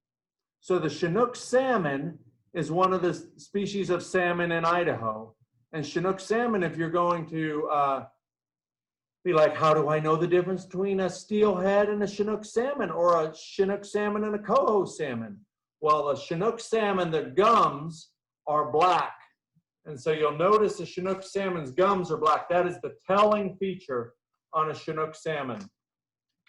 Speaker 2: So the Chinook salmon is one of the species of salmon in Idaho. And Chinook salmon, if you're going to be like, how do I know the difference between a steelhead and a Chinook salmon, or a Chinook salmon and a coho salmon? Well, the Chinook salmon, the gums are black. And so you'll notice the Chinook salmon's gums are black. That is the telling feature on a Chinook salmon.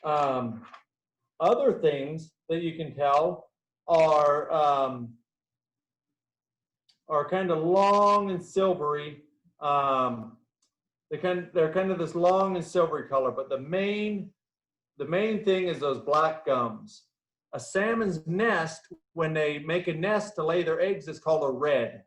Speaker 2: Other things that you can tell are kind of long and silvery. They're kind of this long and silvery color, but the main thing is those black gums. A salmon's nest, when they make a nest to lay their eggs, is called a redd.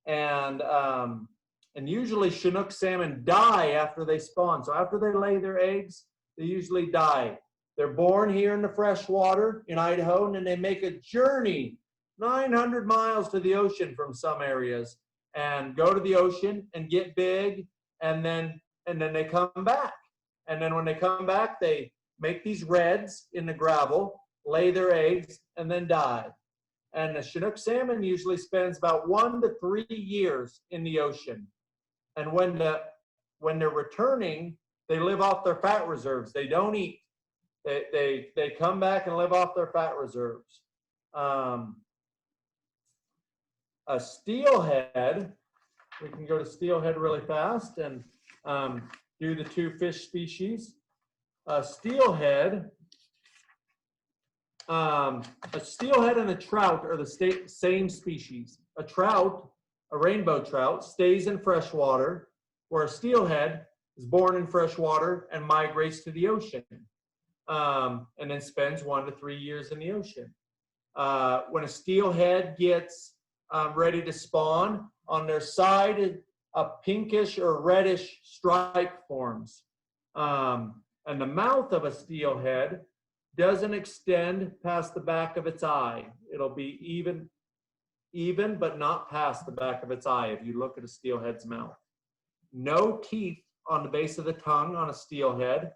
Speaker 2: And usually Chinook salmon die after they spawn. So after they lay their eggs, they usually die. They're born here in the fresh water in Idaho, and then they make a journey 900 miles to the ocean from some areas and go to the ocean and get big, and then they come back. And then when they come back, they make these redds in the gravel, lay their eggs, and then die. And the Chinook salmon usually spends about 1 to 3 years in the ocean. And when they're returning, they live off their fat reserves. They don't eat. They come back and live off their fat reserves. A steelhead, we can go to steelhead really fast and do the two fish species. A steelhead and a trout are the same species. A trout, a rainbow trout, stays in fresh water, where a steelhead is born in fresh water and migrates to the ocean, and then spends 1 to 3 years in the ocean. When a steelhead gets ready to spawn, on their side, a pinkish or reddish stripe forms. And the mouth of a steelhead doesn't extend past the back of its eye. It'll be even, but not past the back of its eye if you look at a steelhead's mouth. No teeth on the base of the tongue on a steelhead.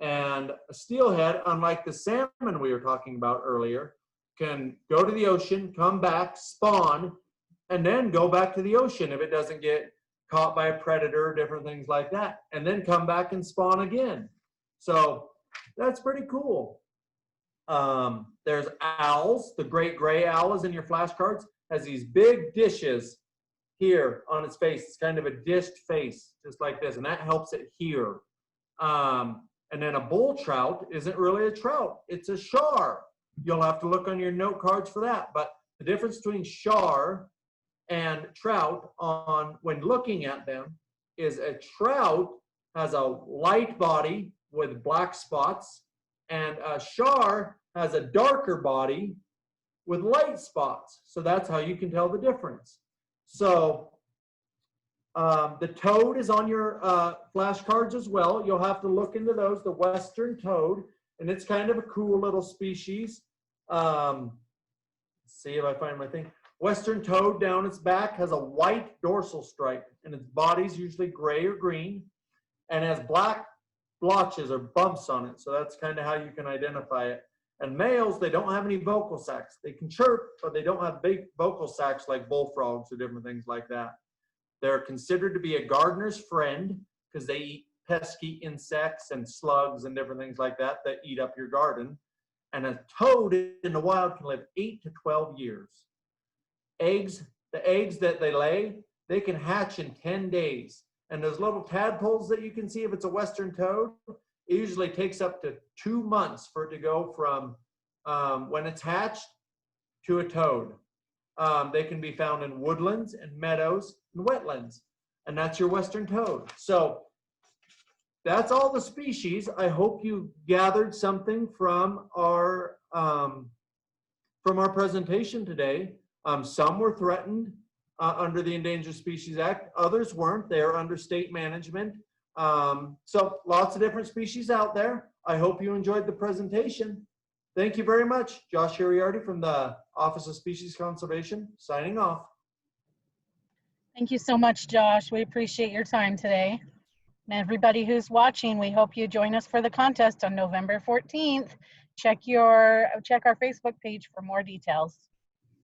Speaker 2: And a steelhead, unlike the salmon we were talking about earlier, can go to the ocean, come back, spawn, and then go back to the ocean if it doesn't get caught by a predator, different things like that, and then come back and spawn again. So that's pretty cool. There's owls. The great gray owl is in your flashcards, has these big dishes here on its face. It's kind of a dished face, just like this, and that helps it hear. And then a bull trout isn't really a trout, it's a char. You'll have to look on your note cards for that. But the difference between char and trout on when looking at them is a trout has a light body with black spots, and a char has a darker body with light spots. So that's how you can tell the difference. So the toad is on your flashcards as well. You'll have to look into those, the western toad, and it's kind of a cool little species. Let's see if I find my thing. Western toad down its back has a white dorsal stripe, and its body's usually gray or green, and has black blotches or bumps on it. So that's kind of how you can identify it. And males, they don't have any vocal sacs. They can chirp, but they don't have big vocal sacs like bullfrogs or different things like that. They're considered to be a gardener's friend because they eat pesky insects and slugs and different things like that that eat up your garden. And a toad in the wild can live 8 to 12 years. The eggs that they lay, they can hatch in 10 days. And those little tadpoles that you can see, if it's a western toad, it usually takes up to 2 months for it to go from when it's hatched to a toad. They can be found in woodlands and meadows and wetlands, and that's your western toad. So that's all the species. I hope you gathered something from our presentation today. Some were threatened under the Endangered Species Act. Others weren't. They're under state management. So lots of different species out there. I hope you enjoyed the presentation. Thank you very much. Josh Uriarte from the Office of Species Conservation, signing off.
Speaker 3: Thank you so much, Josh. We appreciate your time today. And everybody who's watching, we hope you join us for the contest on November 14th. Check our Facebook page for more details.